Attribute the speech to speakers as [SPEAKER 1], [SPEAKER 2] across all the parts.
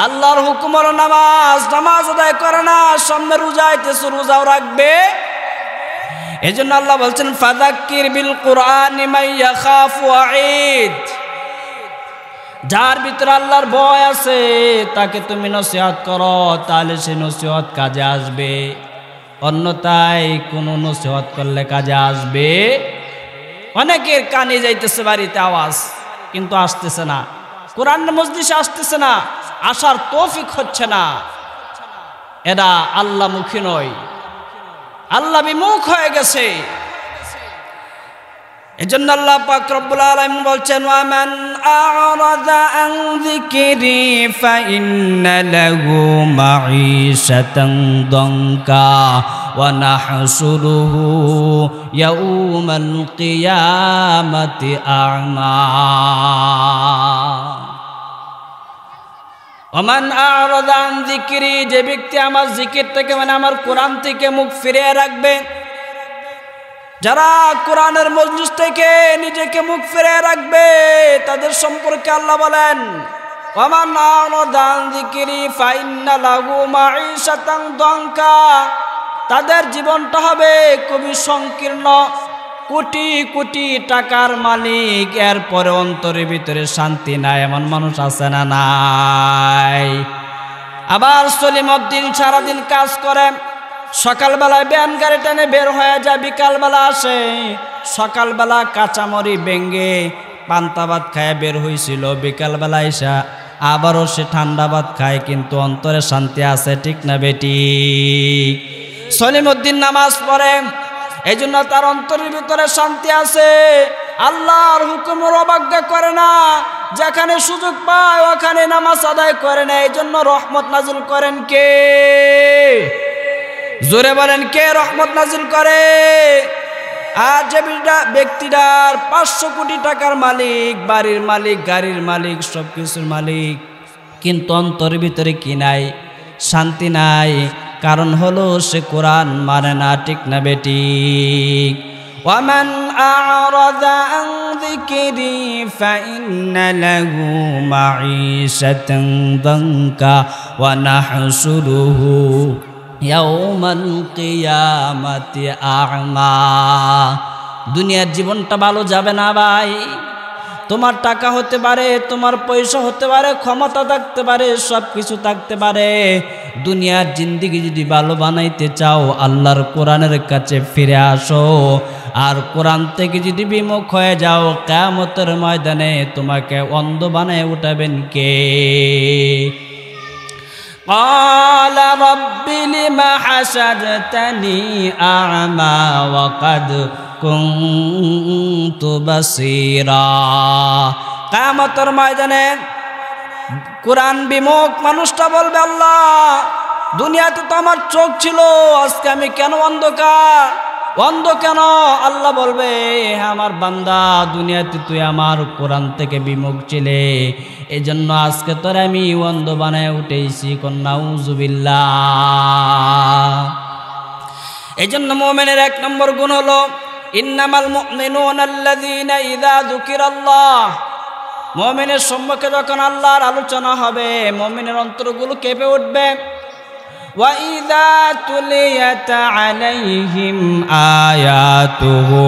[SPEAKER 1] আল্লাহর হুকুম হলো নামাজ, নামাজ আদায় করে না, সামনে রোজা আইতেছে, রোজাও রাখবে। এজন্য আল্লাহ বলছেন ফাযাক্কির বিল কুরআনি মান ইয়াখাফু ওয়াঈদ, যার ভিতরে আল্লাহর ভয় আছে তাকে তুমি নসিহত করো, তাহলে সে নসিহত কাজে আসবে, অন্যথায় কোনো নসিহত করলে কাজে আসবে। অনেকের কানে যাইতেছে বাড়িতে আওয়াজ, কিন্তু আসতেছে না, কোরআন মজলিসে আসতেছে না, আসার তৌফিক হচ্ছে না। এরা আল্লাহমুখী নয়, আল্লাহ বিমুখ হয়ে গেছে। এজন্য আল্লাহ পাক রব্বুল আলামিন বলছেন ওয়ামান আ'রাযা আন যিকরি ফাইন্না লাহু মাঈশাতান দানকা ওয়া নাহশুরুহু ইয়াউমাল কিয়ামাতি আ'মা। ওমান আ'রাযা আন যিকরি, যে ব্যক্তি আমার জিকির থেকে মানে আমার কোরআন থেকে মুখ ফিরিয়ে রাখবে, যারা কোরআনের মজলিস থেকে নিজেকে মুখ ফিরিয়ে রাখবে তাদের সম্পর্কে আল্লাহ বলেন ওয়ামান আ'রাযা আন যিকরি ফাইন্না লাহু মাঈশাতান দানকা, তাদের জীবনটা হবে খুবই সংকীর্ণ, কোটি কোটি টাকার মালিক, এরপরে অন্তরের ভিতরে শান্তি নাই, এমন মানুষ আছে না নাই? আবার সলিমউদ্দিন সারাদিন কাজ করে, সকালবেলায় ব্যান গাড়ি টেনে বের হয়ে যায়, বিকালবেলা আসে, সকালবেলা কাঁচামরি বেঙ্গে পান্তা ভাত খায় বের হয়েছিল, বিকালবেলা এসে আবারও সে ঠান্ডা ভাত খায়, কিন্তু অন্তরে শান্তি আছে, ঠিক না বেটি? সলিমউদ্দিন নামাজ পড়ে, এই জন্য তার অন্তরের ভিতরে শান্তি আছে, আল্লাহর হুকুমের অবজ্ঞা করে না, যেখানে সুযোগ পায় ওখানে নামাজ আদায় করে না। এই জন্য রহমত নাজিল করেন কে? জোরে বলেন, কে রহমত নাজিল করে? আর যে ব্যক্তিটার 500 কোটি টাকার মালিক, বাড়ির মালিক, গাড়ির মালিক, সব কিছুর মালিক, কিন্তু অন্তরের ভিতরে কি নাই? শান্তি নাই। কারণ হলো সে কোরআন মানে না, ঠিক না বেটি? ওয়ামান আ'রাযা আন যিকরি ফাইন্না লাহু মাঈশাতান দানকা ওয়া নাহশুরুহু ইয়াউমাল কিয়ামাতি আ'মা। দুনিয়ার জীবনটা ভালো যাবে না ভাই। তোমার টাকা হতে পারে, তোমার পয়সা হতে পারে, ক্ষমতা থাকতে পারে, সব কিছু থাকতে পারে, দুনিয়ার জিন্দেগি যদি ভালো বানাইতে চাও আল্লাহর কোরআনের কাছে ফিরে আসো। আর কোরআন থেকে যদি বিমুখ হয়ে যাও, কিয়ামতের ময়দানে তোমাকে অন্ধ বানায় উঠাবেন কে? قال رب لم حشرتني أعمى وقد كنت بصيرا। কিয়ামতের ময়দানে কোরআন বিমুখ মানুষটা বলবে, আল্লাহ দুনিয়াতে তো আমার চোখ ছিল, আজকে আমি কেন অন্ধ কেন? আল্লাহ বলবে, আমার বান্দা দুনিয়াতে তুই আমার কোরআন থেকে বিমুখ ছিলে, এই জন্য আজকে তোর আমি অন্ধ বানায় উঠেছি। নাউযুবিল্লাহ। এই জন্য মুমিনের 1 নম্বর গুণ হলো ইন্নামাল মুমিনুনা আল্লাযীনা ইযা যুকিরাল্লাহ। মুমিনের সম্মুখে যখন আল্লাহর আলোচনা হবে মুমিনের অন্তরগুলো কেঁপে উঠবে। ওয়া ইযা তুলিয়াত আলাইহিম আয়াতুহু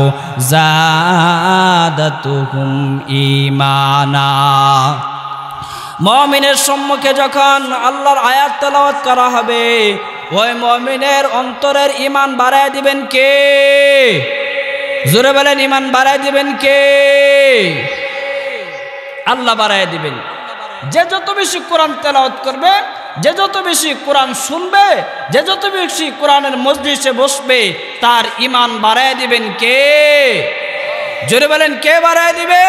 [SPEAKER 1] যাদাতুহুম ঈমানা। মুমিনের সম্মুখে যখন আল্লাহর আয়াত তেলাওয়াত করা হবে ওই মুমিনের অন্তরের ঈমান বাড়ায় দিবেন কে? জোরে বলেন, ঈমান বাড়ায় দিবেন কে? আল্লাহ বাড়ায় দিবেন। যে যত বেশি কোরআন তেলাওয়াত করবে, যে যত বেশি কোরআন শুনবে, যে যত বেশি কোরআনের মজলিসে বসবে, তার ঈমান বাড়ায় দিবেন কে? জোরে বলেন, কে বাড়ায় দিবে?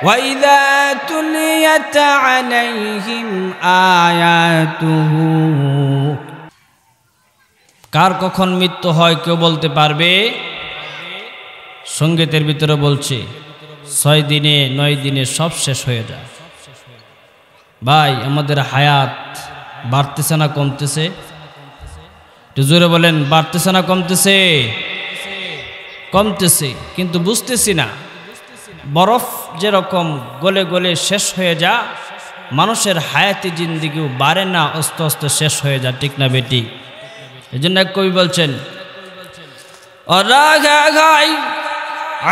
[SPEAKER 1] وَإِذَا تُلِيَتْ عَلَيْهِمْ آيَاتُهُ। কার কখন মৃত্যু হয় কেউ বলতে পারবে? সঙ্গীতের ভিতরে বলছে 6 দিনে 9 দিনে সব শেষ হয়ে যায়। ভাই আমাদের হায়াত বাড়তেছে না কমতেছে? একটু জোরে বলেন, বাড়তেছে না কমতেছে? কমতেছে, কিন্তু বুঝতেছি না। বরফ যেরকম গলে গলে শেষ হয়ে যায়, মানুষের হায়াতি জিন্দিগিও বাড়ে না, আস্তে আস্তে শেষ হয়ে যায়, ঠিক না বেটি? এই জন্য এক কবি বলছেন,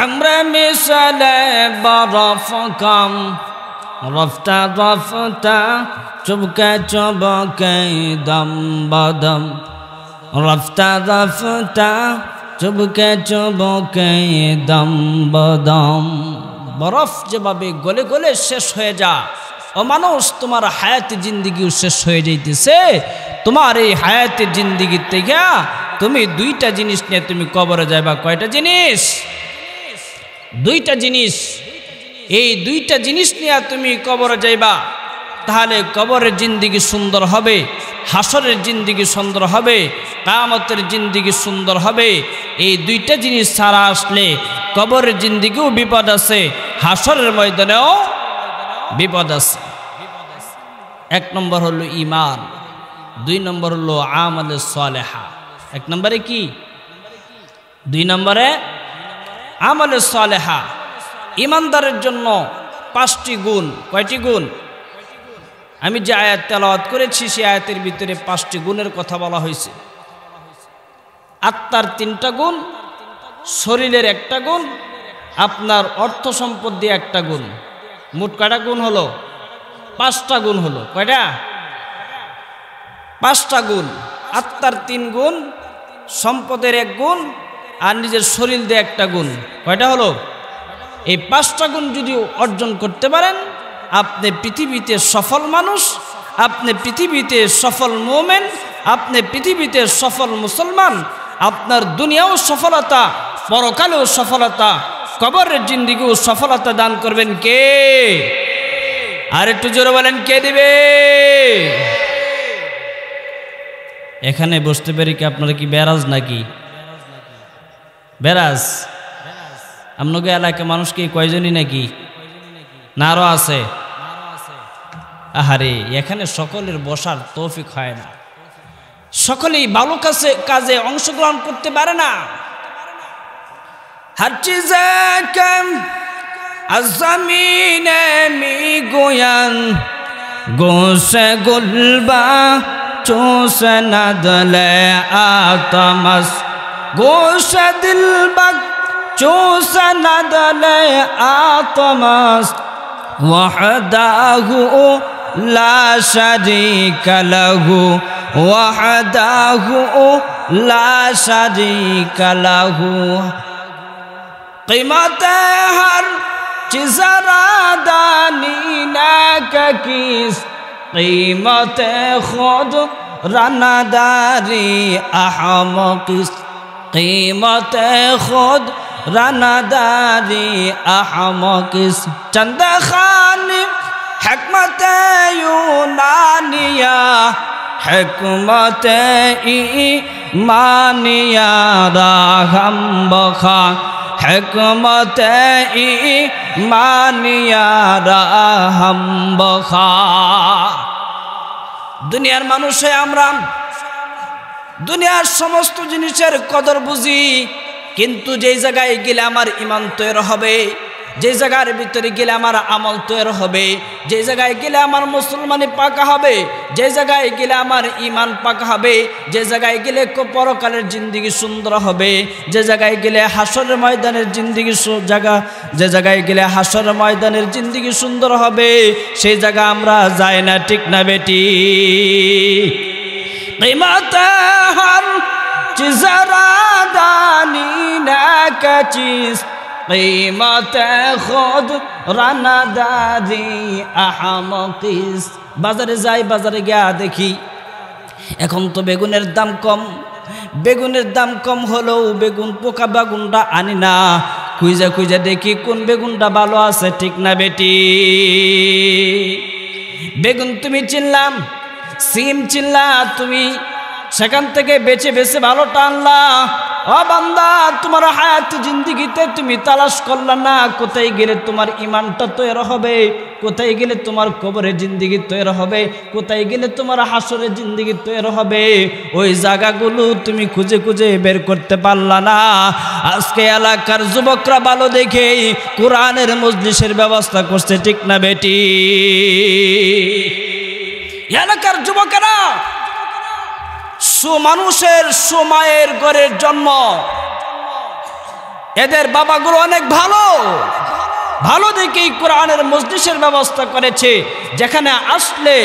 [SPEAKER 1] আমরা মিশালে বরফ কম রফতা রফতা চুবকে চুবকে দম বদম রফতা রফতা চুবকে চুবকে দম বদম। বরফ যেভাবে গলে গলে শেষ হয়ে যা, ও মানুষ তোমার হায়াতি জিন্দিগিও শেষ হয়ে যাইতেছে। তোমার এই হায়াতের জিন্দিগির থেকে তুমি দুইটা জিনিস নিয়ে তুমি কবরে যাইবা। কয়টা জিনিস? দুইটা জিনিস। এই দুইটা জিনিস নিয়ে তুমি কবরে যাইবা, তাহলে কবরের জিন্দিগি সুন্দর হবে, হাসরের জিন্দিগি সুন্দর হবে, কিয়ামতের জিন্দিগি সুন্দর হবে। এই দুইটা জিনিস ছাড়া আসলে কবরের জিন্দিগিও বিপদ আছে, হাসরের ময়দানেও বিপদ আছে। এক নম্বর হলো ঈমান, দুই নম্বর হলো আমালে সালেহা। এক নম্বরে কি? দুই নম্বরে আমালে সালেহা। ঈমানদারের জন্য 5টি গুণ। কয়টি গুণ? আমি যে আয়াত তেলাওয়াত করেছি সেই আয়াতের ভিতরে 5টি গুণের কথা বলা হয়েছে। আত্মার 3টা গুণ, শরীরের 1টা গুণ, আপনার অর্থ সম্পদ দিয়ে 1টা গুণ। মোট কয়টা গুণ হলো? 5টা গুণ হলো। কয়টা? 5টা গুণ। আত্মার 3 গুণ, সম্পদের 1 গুণ, আর নিজের শরীর দিয়ে 1টা গুণ। কয়টা হলো? এই 5টা গুণ যদি অর্জন করতে পারেন, আপনি পৃথিবীতে সফল মানুষ, আপনি পৃথিবীতে সফল মুমিন, আপনি পৃথিবীতে সফল মুসলমান। আপনার দুনিয়াও সফলতা, পরকালেও সফলতা, কবরের জিন্দিগিও সফলতা দান করবেন কে? আর একটু জোরে বলেন, কে দিবে? এখানে বসতে পারি কি আপনারা কি বেরাজ নাকি? বেরাজ? আপনাকে এলাকার মানুষ কি কয়জনই নাকি? না আরো আছে? আহারে, এখানে সকলের বসার তৌফিক হয় না, সকলেই ভালো কাজে অংশগ্রহণ করতে পারে না। हर चीज़ कम ज़मीन में गोयन गोश गुलबा चूस नदले आतमस गोश दिलबक चूस नदले आतमस वहदाहु ला शरीक लहु वहदाहु ला शरीक लहु कीमत हर चीज़ रादानी किस कीमत खुद रनादारी अहम किस कीमत खुद रनादारी अहम किस चंद खान हिकमत यूनानिया हिकमत ईमानिया राहम बखा हिकमत ईमानिया राहम बखा। দুনিয়ার মানুষে আমরা দুনিয়ার সমস্ত জিনিসের কদর বুঝি, কিন্তু যেই জায়গায় গেলে আমার ঈমান তৈরি হবে, যে জায়গার ভিতরে গেলে আমার আমল তৈরি হবে, যে জায়গায় গেলে আমার মুসলমানি পাকা হবে, যে জায়গায় গেলে আমার ঈমান পাকা হবে, যে জায়গায় গেলে পরকালের জিন্দিগি সুন্দর হবে, যে জায়গায় গেলে হাসরের ময়দানের জিন্দিগি যে জায়গায় গেলে হাসরের ময়দানের জিন্দিগি সুন্দর হবে, সেই জায়গা আমরা যাই না, ঠিক না বেটি? कीमत हर चीज़ रादानी का चीज़ कीमत खुद रानादारी अहम किस। বাজারে যাই, বাজারে গিয়া দেখি এখন তো বেগুনের দাম কম, বেগুনের দাম কম হলেও বেগুন পোকা বেগুনটা আনি না, খুঁজে খুঁজে দেখি কোন বেগুনটা ভালো আছে, ঠিক না বেটি? বেগুন তুমি চিনলাম, সিম চিনলা তুমি, সেখান থেকে বেছে বেছে ভালো টানলা, ও বান্দা, তোমার হায়াত জিন্দেগিতে তুমি তালাশ করলা না কোথায় গেলে তোমার ইমানটা তৈরি হবে, কোথায় গেলে তোমার কবরে জিন্দেগি তৈরি হবে, কোথায় গেলে তোমার হাসরে জিন্দেগি তৈরি হবে। ওই জায়গাগুলো তুমি খুঁজে খুঁজে বের করতে পারলা না। আজকে এলাকার যুবকরা ভালো দেখে কোরআনের মজলিসের ব্যবস্থা করছে, ঠিক না বেটি? এলাকার যুবকেরা সুমানুষের সুমায়ের ঘরের জন্ম, এদের বাবাগুলো অনেক ভালো ভালো দেখেই কোরআনের মজলিসের ব্যবস্থা করেছে, যেখানে আসলে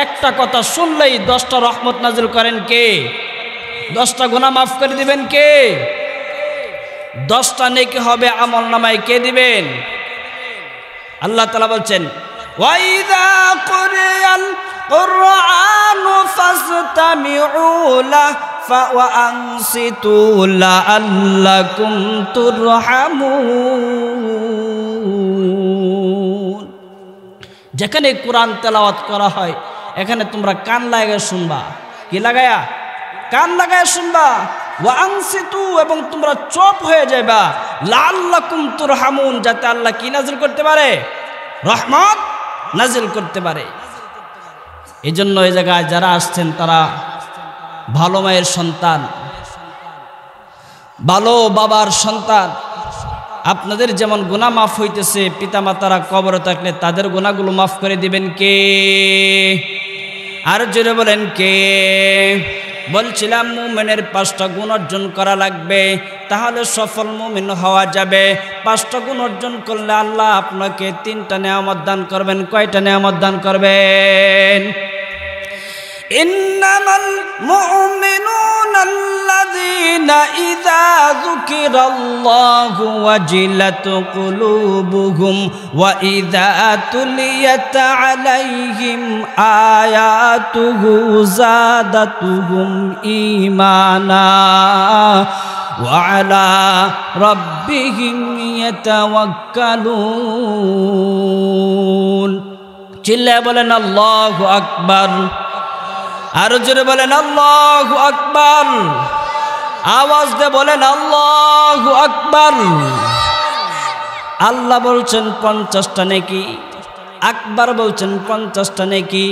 [SPEAKER 1] একটা কথা শুনলেই 10টা রহমত নাজিল করেন কে? 10টা গুনাহ মাফ করে দিবেন কে? 10টা নেকি হবে আমল নামায় কে দিবেন? আল্লাহ তাআলা বলছেন, ওয়াইদা কুরিয়াল কুরআনু ফাসতামিউ লাহু ওয়া আনসিতু লাআল্লাকুম তুরহামুন। যেখানে কোরআন তেলাওয়াত করা হয় এখানে তোমরা কান লাগায় শুনবা। কি লাগায়া? কান লাগায় শুনবা। ওয়া আনসিতু, এবং তোমরা চুপ হয়ে যাবা। লাআল্লাকুম তুরহামুন, যাতে আল্লাহ কি নাজিল করতে পারে? রহমত নাজিল করতে পারে। এই জন্য এই জায়গায় যারা আসছেন তারা ভালো মায়ের সন্তান, ভালো বাবার সন্তান। আপনাদের যেমন গুনাহ মাফ হইতেছে, পিতামাতারা কবরে থাকলে তাদের গুনাহগুলো মাফ করে দিবেন কে? আর জোরে বলেন কে? বলছিলাম মুমিনের 5টা গুণ অর্জন করা লাগবে, তাহলে সফল মুমিন হওয়া যাবে। 5টা গুণ অর্জন করলে আল্লাহ আপনাকে 3টা নেয়ামত দান করবেন। কয়টা নেয়ামত দান করবেন? ইন্নামাল মুমিনুনা আল্লাযীনা ইযা যুকিরাল্লাহু ওয়াজিলাত কুলুবুহুম ওয়া ইযা তুলিয়াত আলাইহিম আয়াতুহু যাদাতুহুম ঈমানা ওয়া আলা রাব্বিহিম ইয়াতাওয়াক্কালুন। চিল্লায়ে বলেন আল্লাহু আকবার। আরো জোরে বলেন আল্লাহু আকবার। আওয়াজ দিয়ে বলেন আল্লাহু আকবার। আল্লাহ বলছেন 50টা নেকি, আকবার বলছেন 50টা নেকি,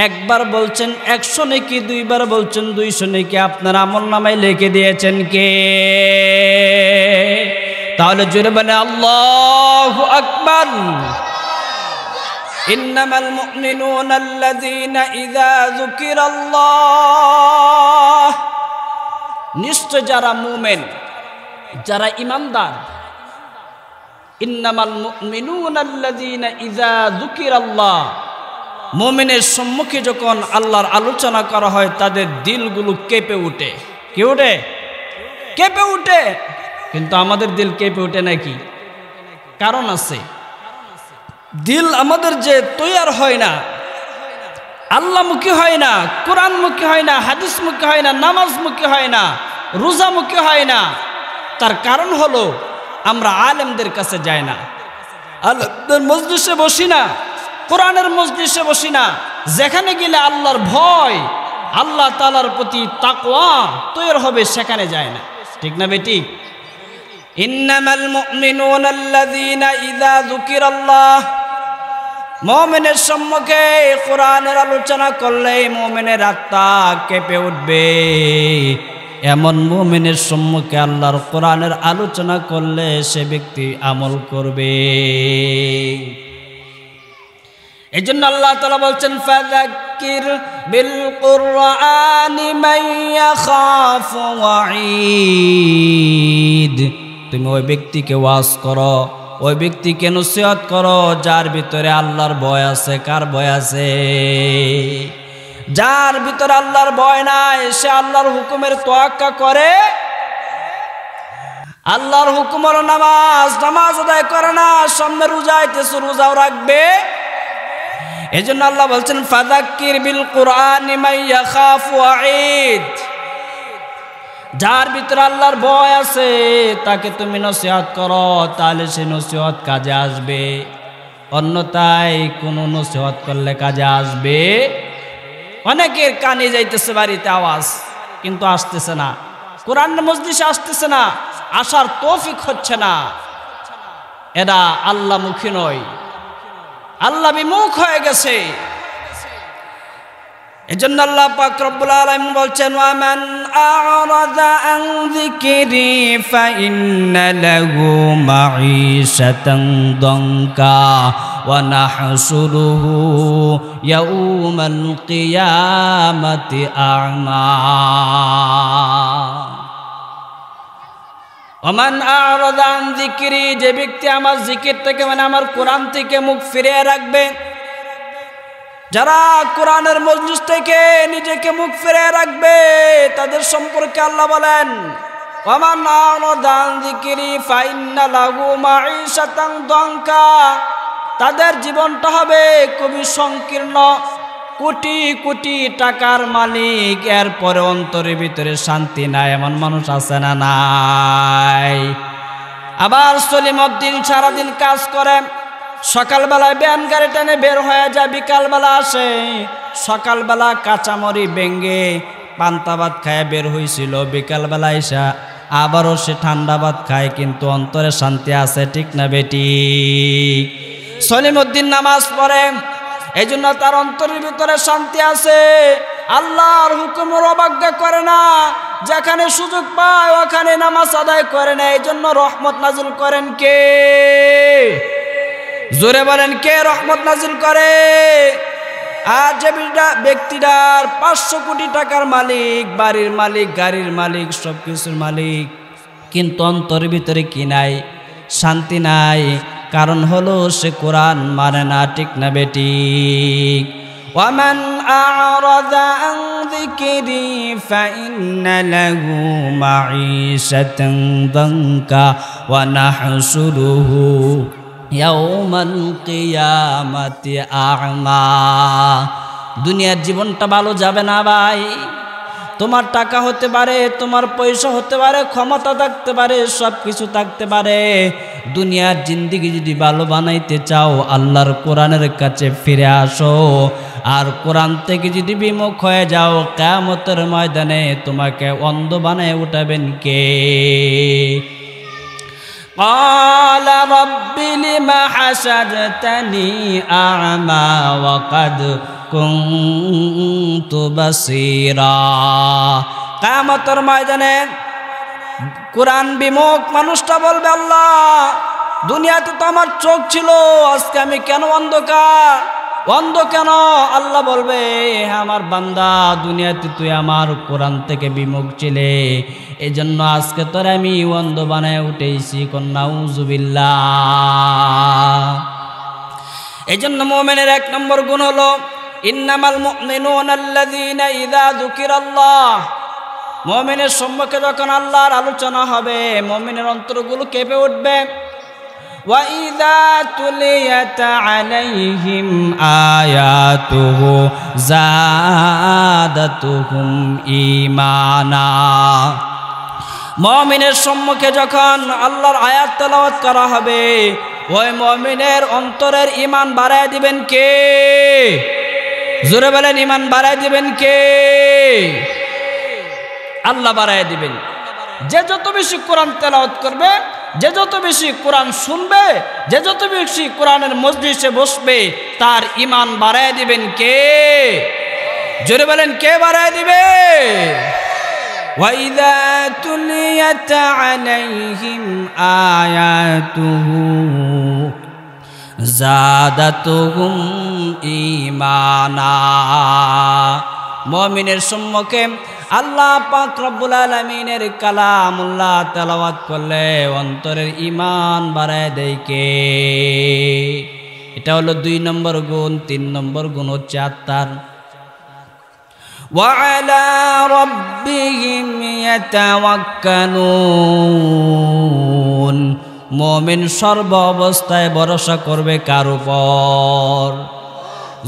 [SPEAKER 1] একবার বলছেন 100 নেকি, দুইবার বলছেন 200 নেকি। আপনার আমল নামায় লিখে দিয়েছেন কে? তাহলে জোরে বলেন আল্লাহু আকবার। ইন্নামাল মুমিনুনা আল্লাযীনা ইযা যুকিরাল্লাহ, নিশ্চয় যারা মুমিন, যারা ঈমানদার। ইন্নামাল মুমিনুনা আল্লাযীনা ইযা যুকিরাল্লাহ, মুমিনের সম্মুখে যখন আল্লাহর আলোচনা করা হয় তাদের দিলগুলো কেঁপে ওঠে। কি ওঠে? কেঁপে ওঠে। কিন্তু আমাদের দিল কেঁপে ওঠে নাকি? কারণ আছে। দিল আমাদের যে তৈয়ার হয় না, আল্লাহমুখী হয় না, কোরআনমুখী হয় না, হাদিসমুখী হয় না, নামাজমুখী হয় না, রোজামুখী হয় না, তার কারণ হলো আমরা আলেমদের কাছে যাই না, আলেমদের মজলিসে বসি না, কোরআনের মজলিসে বসি না। যেখানে গেলে আল্লাহর ভয়, আল্লাহ তাআলার প্রতি তাকওয়া তৈরি হবে, সেখানে যায় না। ঠিক না বেটি? ইন্নামাল মুমিনুনা আল্লাযীনা ইযা যুকিরাল্লাহ, মুমিনের সম্মুখে কোরআনের আলোচনা করলে মুমিনের আত্মা কেঁপে উঠবে। এমন মুমিনের সম্মুখে আল্লাহর কোরআনের আলোচনা করলে সে ব্যক্তি আমল করবে। এজন্য আল্লাহ তাআলা বলছেন, ফাযাক্কির বিল কুরআনি মান ইয়াখাফু ওয়াঈদ। তুমি ওই ব্যক্তিকে ওয়াজ করো, ওই ব্যক্তিকে নসিহত করো যার ভিতরে আল্লাহর ভয় আছে। কার ভয় আছে? যার ভিতরে আল্লাহর ভয় নাই, সে আল্লাহর হুকুমের তোয়াক্কা করে, আল্লাহর হুকুম হলো নামাজ, নামাজ আদায় করে না, সামনে রোজা আইতেছে, রোজাও রাখবে। এজন্য আল্লাহ বলছেন, ফাযাক্কির বিল কুরআনি মান ইয়াখাফু ওয়াঈদ। যার ভিতরে আল্লাহর ভয় আছে তাকে তুমি নসিহত করো, তাহলে সে নসিহত কাজে আসবে। অন্যথায় কোনো নসিহত করলে কাজে আসবে? অনেকের কানে যাইতেছে বাড়িতে আওয়াজ, কিন্তু আসতেছে না। কোরআন মজলিসে আসতেছে না, আসার তৌফিক হচ্ছে না, এরা আল্লাহমুখী নয়, আল্লাহ বিমুখ হয়ে গেছে। এজন্য আল্লাহ পাক রব্বুল আলামিন বলছেন, ওয়া মান আ'রাযা আন যিকরি ফাইন্না লাহু মাঈশাতান দানকা ওয়া নাহশুরুহু ইয়াউমাল কিয়ামাতি আ'মা। ওয়া মান আ'রাযা আন যিকরি, যে ব্যক্তি আমার জিকির থেকে মানে আমার কোরআন থেকে মুখ ফিরিয়ে রাখবে, যারা কোরআনের মজলিস থেকে নিজেকে মুখ ফিরিয়ে রাখবে তাদের সম্পর্কে আল্লাহ বলেন, ওয়ামান আ'রাযা আন যিকরি ফাইন্না লাহু মাঈশাতান দানকা, তাদের জীবনটা হবে খুবই সংকীর্ণ, কোটি কোটি টাকার মালিক, এরপরে অন্তরের ভিতরে শান্তি নাই, এমন মানুষ আছে না নাই? আবার সলিমউদ্দিন সারাদিন কাজ করে, সকালবেলায় ব্যান গাড়ি টেনে বের হয়ে যায়, বিকালবেলা আসে, সকালবেলা কাঁচামরি বেঙ্গে পান্তা ভাত খায় বের হয়েছিল, বিকালবেলা এসে আবারও সে ঠান্ডা ভাত খায়, কিন্তু অন্তরে শান্তি আছে, ঠিক না বেটি? সলিমউদ্দিন নামাজ পড়ে, এই জন্য তার অন্তরের ভিতরে শান্তি আছে, আল্লাহর হুকুমের অবজ্ঞা করে না, যেখানে সুযোগ পায় ওখানে নামাজ আদায় করে না। এই জন্য রহমত নাজিল করেন কে? জোরে বলেন, কে রহমত নাজিল করে? আর যে ব্যক্তিটার 500 কোটি টাকার মালিক, বাড়ির মালিক, গাড়ির মালিক, সব কিছুর মালিক, কিন্তু অন্তরের ভিতরে কি নাই? শান্তি নাই। কারণ হলো সে কোরআন মানে না, ঠিক না বেটি? ওয়ামান আ'রাযা আন যিকরি ফাইন্না লাহু মাঈশাতান দানকা ওয়া নাহশুরুহু ইয়াউমাল কিয়ামাতি আ'মা। দুনিয়ার জীবনটা ভালো যাবে না ভাই। তোমার টাকা হতে পারে, তোমার পয়সা হতে পারে, ক্ষমতা থাকতে পারে, সব কিছু থাকতে পারে, দুনিয়ার জিন্দেগি যদি ভালো বানাইতে চাও আল্লাহর কোরআনের কাছে ফিরে আসো। আর কোরআন থেকে যদি বিমুখ হয়ে যাও, কিয়ামতের ময়দানে তোমাকে অন্ধ বানায় উঠাবেন কে? قال رب لم حشرتني أعمى وقد كنت بصيرا। কিয়ামতের ময়দানে কোরআন বিমুখ মানুষটা বলবে, আল্লাহ দুনিয়াতে তো আমার চোখ ছিল, আজকে আমি কেন অন্ধ কেন? আল্লাহ বলবে, আমার বান্দা দুনিয়াতে তুই আমার কোরআন থেকে বিমুখ ছিলে, এই জন্য আজকে তোর আমি অন্ধ বানায় উঠেছি। নাউযুবিল্লাহ। এই জন্য মুমিনের 1 নম্বর গুণ হলো ইন্নামাল মুমিনুনা আল্লাযীনা ইযা যুকিরাল্লাহ। মুমিনের সম্মুখে যখন আল্লাহর আলোচনা হবে মুমিনের অন্তরগুলো কেঁপে উঠবে। ওয়া ইযা তুলিয়াত আলাইহিম আয়াতুহু যাদাতুহুম ঈমানা। মুমিনের সম্মুখে যখন আল্লাহর আয়াত তেলাওয়াত করা হবে ওই মুমিনের অন্তরের ঈমান বাড়ায় দিবেন কে? জোরে বলেন, ঈমান বাড়ায় দিবেন কে? আল্লাহ বাড়ায় দিবেন। যে যত বেশি কোরআন তেলাওয়াত করবে, যে যত বেশি কোরআন শুনবে, যে যত বেশি কোরআনের মজলিসে বসবে তার ঈমান বাড়ায় দিবেন কে? জোরে বলেন, কে বাড়ায় দিবে? وَإِذَا تُلِيَتْ عَلَيْهِمْ آيَاتُهُ زَادَتْهُمْ إِيمَانًا। মুমিনের সম্মুখে আল্লাহ পাক রব্বুল আলামিনের কালামুল্লাহ তেলাওয়াত করলে অন্তরের ঈমান বাড়ায় দেয় কে? এটা হলো 2 নম্বর গুণ। 3 নম্বর গুণ হচ্ছে আত্মার। وعلى ربهم يتوكلون। মুমিন সর্ব অবস্থায় ভরসা করবে কার উপর?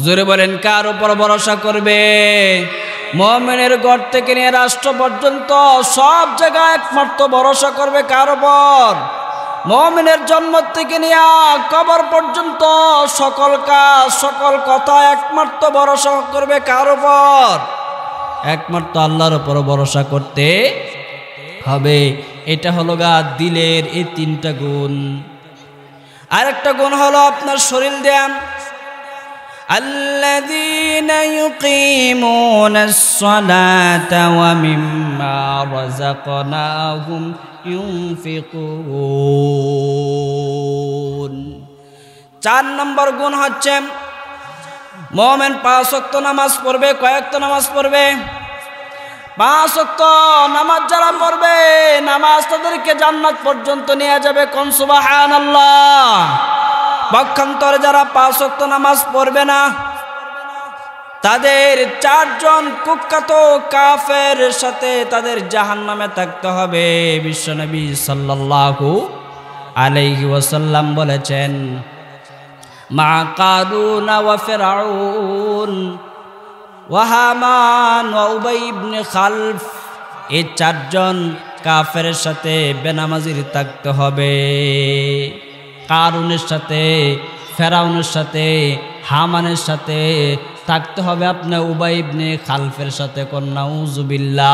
[SPEAKER 1] জোরে বলেন, কার উপর ভরসা করবে? মুমিনের ঘর থেকে নিয়ে রাষ্ট্র পর্যন্ত সব জায়গায় একমাত্র ভরসা করবে কার উপর? মুমিনের জন্ম থেকে নিয়ে কবর পর্যন্ত সকল কাজ, সকল কথা একমাত্র ভরসা করবে কার উপর? একমাত্র আল্লাহর উপর ভরসা করতে হবে। এটা হলো দিলের এই তিনটা গুণ। আরেকটা গুণ হলো আপনার শরীর দেন। الذين يقيمون الصلاة ومما رزقناهم ينفقون। 4 নম্বর গুণ হচ্ছে মুমিন 5 ওয়াক্ত নামাজ পড়বে। কয় ওয়াক্ত নামাজ পড়বে? 5 ওয়াক্ত নামাজ যারা পড়বে, নামাজ তাদেরকে জান্নাত পর্যন্ত নিয়ে যাবে। কোন সুবহানাল্লাহ। পক্ষান্তরে যারা 5 ওয়াক্ত নামাজ পড়বে না, তাদের 4 জন কুখ্যাত কাফের সাথে তাদের জাহান্নামে থাকতে হবে। বিশ্বনবী সাল্লাল্লাহু আলাইহি ওয়াসাল্লাম বলেছেন, মা কারুন ওয়া ফিরআউন ওয়া হামান ওয়া উবাই ইবনে খালফ, এই 4 জন কাফের সাথে বেনামাজির থাকতে হবে। কারুনের সাথে, ফেরাউনের সাথে, হামানের সাথে থাকতে হবে আপনার উবাই ইবনে খালফের সাথে। কোন নাউযুবিল্লাহ।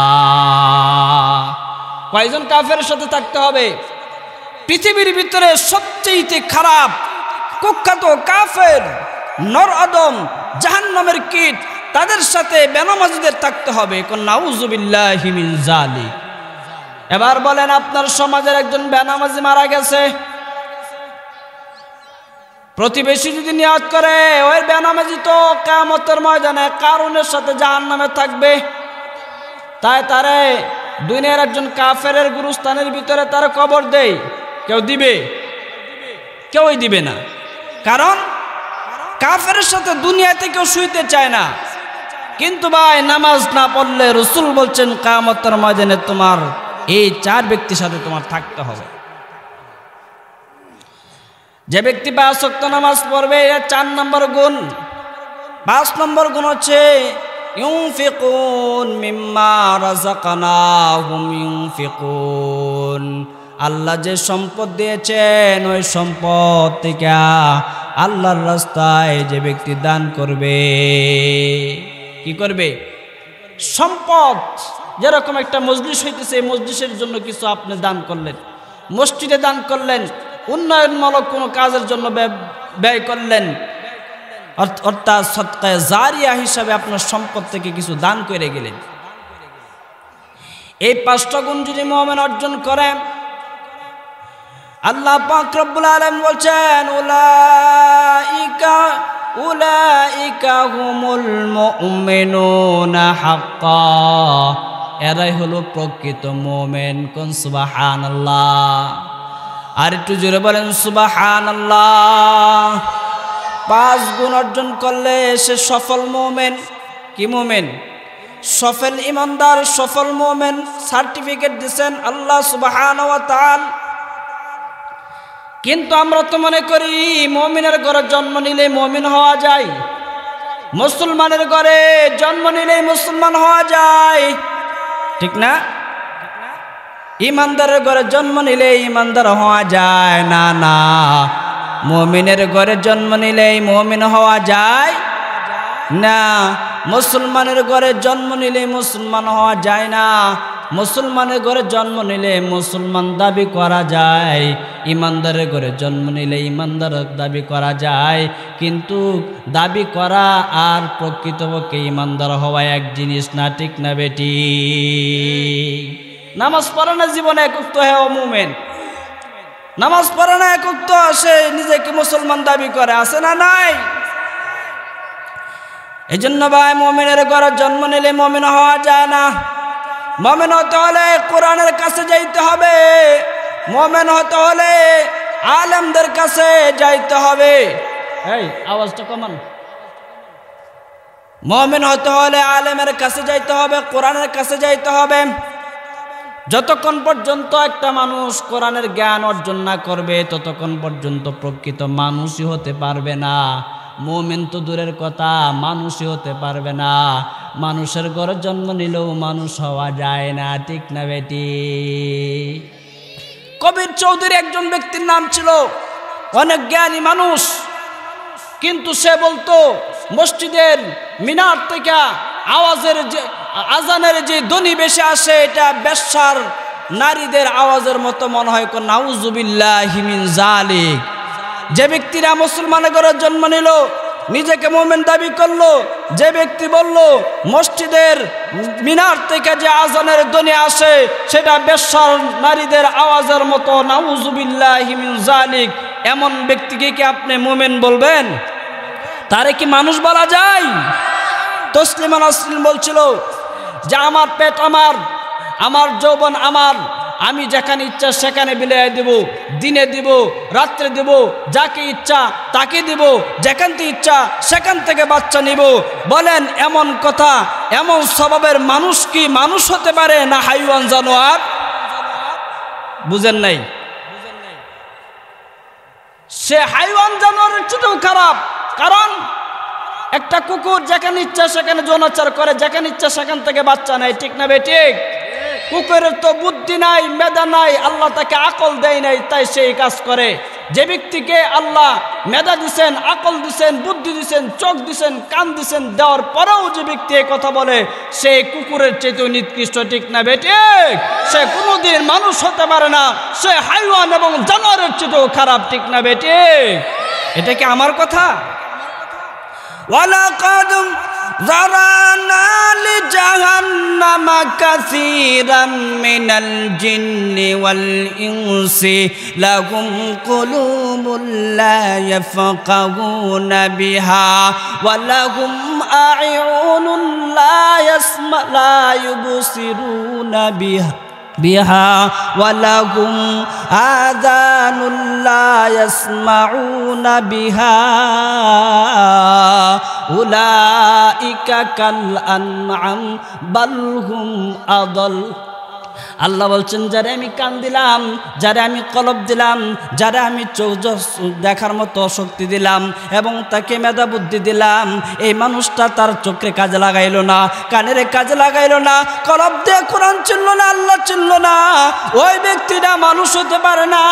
[SPEAKER 1] কয়জন কাফের সাথে থাকতে হবে? পৃথিবীর ভিতরে সবচেয়ে খারাপ কুখ্যাত কাফের, নর আদম, জাহান্নামের কীট, তাদের সাথে বেনামাজিদের থাকতে হবে। কোন নাউযুবিল্লাহি মিন যালিক। এবার বলেন, আপনার সমাজের একজন বেনামাজি মারা গেছে, প্রতিবেশী যদি নিয়ত করে ওই বেনামাজি তো কিয়ামতের ময়দানে কারুনের সাথে জাহান্নামে থাকবে, তাই তারে দুনিয়ার একজন কাফেরের গুরুস্থানের ভিতরে তারা কবর দেয়, কেউ দিবে? কেউই দিবে না। কারণ কাফেরের সাথে দুনিয়াতে কেউ শুইতে চায় না। কিন্তু ভাই, নামাজ না পড়লে রাসূল বলছেন কিয়ামতের ময়দানে তোমার এই 4 ব্যক্তির সাথে তোমার থাকতে হবে। যে ব্যক্তি 5 ওয়াক্ত নামাজ পড়বে, এর 4 নম্বর গুণ। 5 নম্বর গুণ হচ্ছে ইউনফিকুন মিম্মা রাযাকনাহুম ইউনফিকুন। আল্লাহ যে সম্পদ দিয়েছেন ওই সম্পদ থেকে আল্লাহর রাস্তায় যে ব্যক্তি দান করবে। কি করবে? সম্পদ। যেরকম একটা মজলিস হইতেছে, এই মজলিসের জন্য কিছু আপনি দান করলেন, মসজিদে দান করলেন, উন্নয়নমূলক কোনো কাজের জন্য ব্যয় করলেন, অর্থাৎ সদকায়ে জারিয়া হিসাবে আপনার সম্পদ থেকে কিছু দান করে গেলেন। এই 5টা গুণ যদি মুমিন অর্জন করে, আল্লাহ পাক রব্বুল আলামিন বলছেন, উলাইকা হুমুল মুমিনুনা হাক্কা। এরাই হলো প্রকৃত মুমিন। কোন সুবহানাল্লাহ। আর একটু জোরে বলেন সুবহানাল্লাহ। 5 গুণ অর্জন করলে সে সফল মুমিন। কি মুমিন? সফল ইমানদার, সফল মুমিন। সার্টিফিকেট দিয়েছেন আল্লাহ সুবহানাহু ওয়া তাআলা। কিন্তু আমরা তো মনে করি মুমিনের ঘরে জন্ম নিলে মুমিন হওয়া যায়, মুসলমানের ঘরে জন্ম নিলেই মুসলমান হওয়া যায়, ঠিক না? ইমানদারের ঘরে জন্ম নিলে ইমানদার হওয়া যায় না। না, মুমিনের ঘরে জন্ম নিলেই মুমিন হওয়া যায় না। মুসলমানের ঘরে জন্ম নিলে মুসলমান হওয়া যায় না। মুসলমানের ঘরে জন্ম নিলে মুসলমান দাবি করা যায়, ইমানদারের ঘরে জন্ম নিলে ইমানদার দাবি করা যায়। কিন্তু দাবি করা আর প্রকৃতপক্ষে ইমানদার হওয়া এক জিনিস না, ঠিক না বেটি? নামাজ পড়ে না জীবনে একক তো হ্যাঁ মুমিন, নামাজ পড়ে না একক তো সে নিজেকে মুসলমান দাবি করে, আছে না নাই? এই জন্য ভাই, মুমিনের ঘরে জন্ম নিলে মুমিন হওয়া যায় না। মুমিন হতে হলে কোরআনের কাছে যাইতে হবে, মুমিন হতে হলে আলেমদের কাছে যাইতে হবে। এই আওয়াজটা কমান। মুমিন হতে হলে আলেমের কাছে যাইতে হবে, কোরআনের কাছে যাইতে হবে। যতক্ষণ পর্যন্ত একটা মানুষ কোরআনের জ্ঞান অর্জন না করবে, ততক্ষণ পর্যন্ত প্রকৃত মানুষই হতে পারবে না। মুমিন তো দূরের কথা, মানুষই হতে পারবে না। মানুষের ঘরে জন্ম নিলেও মানুষ হওয়া যায় না, ঠিক না বেটি? কবির চৌধুরী একজন ব্যক্তির নাম ছিল, অনেক জ্ঞানী মানুষ, কিন্তু সে বলতো মসজিদের মিনার থেকে আওয়াজের যে আজানের যে ধ্বনি বেশি আসে, এটা বেশ্যার নারীদের আওয়াজের মতো মনে হয় নাউজুবিল্লাহি মিন যালিক। যে ব্যক্তিরা মুসলমানের ঘরে জন্ম নিল, নিজেকে মুমিন দাবি করলো, যে ব্যক্তি বলল মসজিদের মিনার থেকে যে আজানের ধ্বনি আসে সেটা বেশ্যার নারীদের আওয়াজের মতো, নাউজুবিল্লাহি মিন যালিক, এমন ব্যক্তিকে কি আপনি মুমিন বলবেন? তারে কি মানুষ বলা যায়? তসলিমা নাসরিন বলছিল যে আমার পেট আমার যৌবন আমি যেখানে ইচ্ছা সেখানে বিলিয়ে দেব, দিনে দিব, রাত্রে দিব, যাকে ইচ্ছা তাকে দিব, যেখান থেকে ইচ্ছা সেখান থেকে বাচ্চা নিব। বলেন এমন কথা, এমন স্বভাবের মানুষ কি মানুষ হতে পারে না হাইওয়ান জানোয়ার? বুঝেন নাই? সে হাইওয়ান জানোয়ারের চেয়েও খারাপ। কারণ একটা কুকুর যেখানে ইচ্ছা সেখানে যৌনাচার করে, যেখানে ইচ্ছা সেখান থেকে বাচ্চা নেয়, ঠিক না বেঠিক? কুকুরের তো বুদ্ধি নাই, মেধা নাই, আল্লাহ তাকে আকল দেয় নাই, তাই সেই কাজ করে। যে ব্যক্তিকে আল্লাহ মেধা দিছেন, আকল দিছেন, বুদ্ধি দিছেন, চোখ দিছেন, কান দিছেন, দেওয়ার পরেও যে ব্যক্তি কথা বলে সে কুকুরের চেয়েও নিকৃষ্ট, ঠিক না বেঠিক? সে কোনোদিন মানুষ হতে পারে না, সে হাইওয়ান এবং জানোয়ারের চেয়েও খারাপ, ঠিক না বেঠিক? এটা কি আমার কথা? ওয়ালাকাদ যারানা লিজাহান্নামা কাসীরাম মিনাল জিন্নি ওয়াল ইনসি লাহুম কুলুবুন লা ইয়াফকাহুনা বিহা ওয়া লাহুম আ'য়ুনুন লা ইউবসিরুনা বিহা ওয়া লাহুম আযানুন লা ইয়াসমাউনা বিহা উলাইকা কাল আনআম বাল হুম আদাল। আল্লাহ বলছেন যারা আমি কান দিলাম, যারা আমি কলব দিলাম, যারা আমি দেখার মতো শক্তি দিলাম এবং তাকে মেধা বুদ্ধি দিলাম, এই মানুষটা তার চোখে কাজে লাগাইলো না, কানের কাজে লাগাইলো না, কলব দিয়ে কোরআন চিনল না, আল্লাহ চিনল না, ওই ব্যক্তিটা মানুষ হতে পারে না।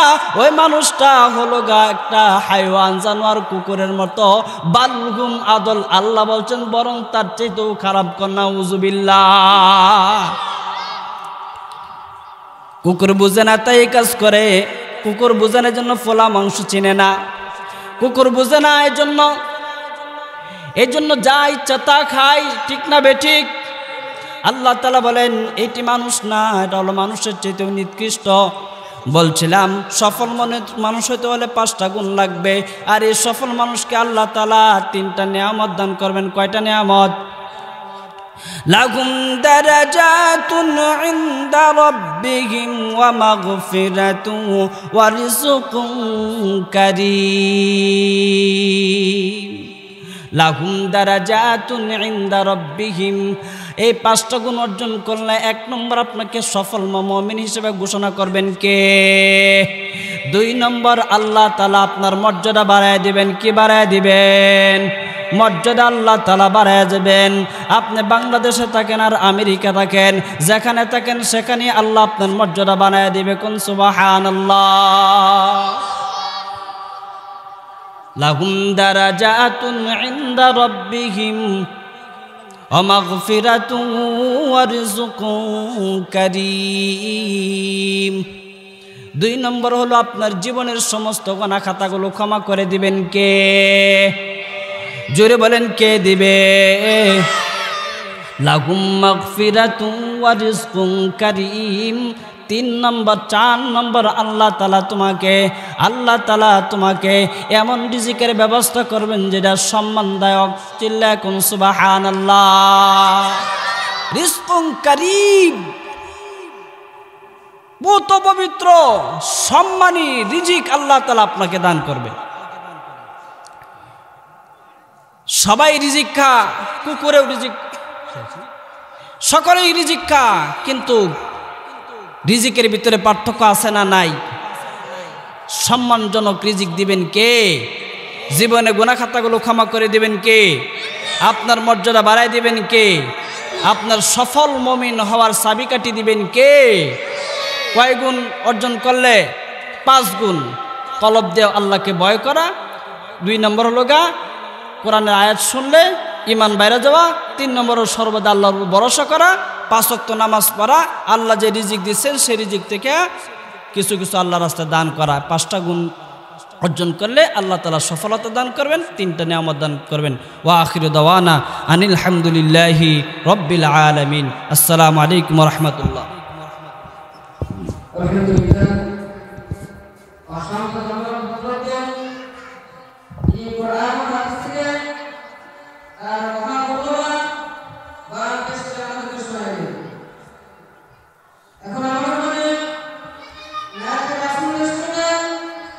[SPEAKER 1] ওই মানুষটা হলো একটা হাইওয়ান জানোয়ার, কুকুরের মতো, বালহুম আদল। আল্লাহ বলছেন বরং তার চাইতেও খারাপ। নাউজুবিল্লাহ। কুকুর বুঝে না তাই এই কাজ করে। কুকুর বোঝানোর জন্য ফোলা মাংস চিনে না, কুকুর বুঝে না, এই জন্য যা ইচ্ছা তা খায়, ঠিক না বেঠিক? আল্লাহ তাআলা বলেন এটি মানুষ না, এটা হলো মানুষের চেয়েও নিকৃষ্ট। বলছিলাম সফল মানুষ হতে হলে 5টা গুণ লাগবে, আর এই সফল মানুষকে আল্লাহ তাআলা 3টা নিয়ামত দান করবেন। কয়টা নিয়ামত? লাহুম দারাজাতুন ইনদা রাব্বিহিম ওয়া মাগফিরাতুন ওয়া রিজকুন কারীম। লাহুম দারাজাতুন ইনদা রাব্বিহিম, এই 5টা গুণ অর্জন করলে 1 নম্বর আপনাকে সফল মুমিন হিসেবে ঘোষণা করবেন কে? 2 নম্বর আল্লাহ তাআলা আপনার মর্যাদা বাড়ায় দিবেন। কি বাড়ায় দিবেন? মর্যাদা আল্লাহ তাআলা বাড়ায় যাবেন। আপনি বাংলাদেশে থাকেন আর আমেরিকা থাকেন, যেখানে থাকেন সেখানে আল্লাহ আপনার মর্যাদা বানায় দিবে। কোন সুবহানাল্লাহ। লাহুম দারাজাতুন ইনদা রাব্বিহিম ওয়া মাগফিরাতুন ওয়া রিজকুন কারীম। 2 নম্বর হলো আপনার জীবনের সমস্ত গুনাহ খাতাগুলো ক্ষমা করে দিবেন কে? জোরে বলেন কে দিবে? লাহুম মাগফিরাতুন ওয়া রিজকুন কারীম। 3 নম্বর 4 নম্বর আল্লাহ তাআলা তোমাকে এমন রিজিকের ব্যবস্থা করবেন যেটা সম্মানদায়ক। চিল্লায় কোন সুবহানাল্লাহ। রিজকুন কারীম, বহুত পবিত্র সম্মানী রিজিক আল্লাহ তাআলা আপনাকে দান করবে। সবাই রিজিক খা, কুকুরেও রিজিক, সকলেই রিজিক খা, কিন্তু রিজিকের ভিতরে পার্থক্য আছে না নাই? সম্মানজনক রিজিক দিবেন কে? জীবনে গুনাহ খাতাগুলো ক্ষমা করে দিবেন কে? আপনার মর্যাদা বাড়ায় দিবেন কে? আপনার সফল মুমিন হওয়ার চাবিকাঠি দিবেন কে? কয় গুণ অর্জন করলে? 5 গুণ। কলব দিয়ে আল্লাহকে ভয় করা। 2 নম্বর হলো কোরআনের আয়াত শুনলে ঈমান বাইরে যাওয়া। 3 নম্বর সর্বদা আল্লাহর উপর ভরসা করা। 5 ওয়াক্ত নামাজ পড়া, আল্লাহ যে রিজিক দিচ্ছেন সেই রিজিক থেকে কিছু কিছু আল্লাহ রাস্তায় দান করা, 5টা গুণ অর্জন করলে আল্লাহ তাআলা সফলতা দান করবেন, 3টা নিয়ামত দান করবেন। ওয়া আখিরু দাওয়ানা আনিল হামদুলিল্লাহি রাব্বিল আলামিন। আসসালামু আলাইকুম ওয়া রাহমাতুল্লাহ।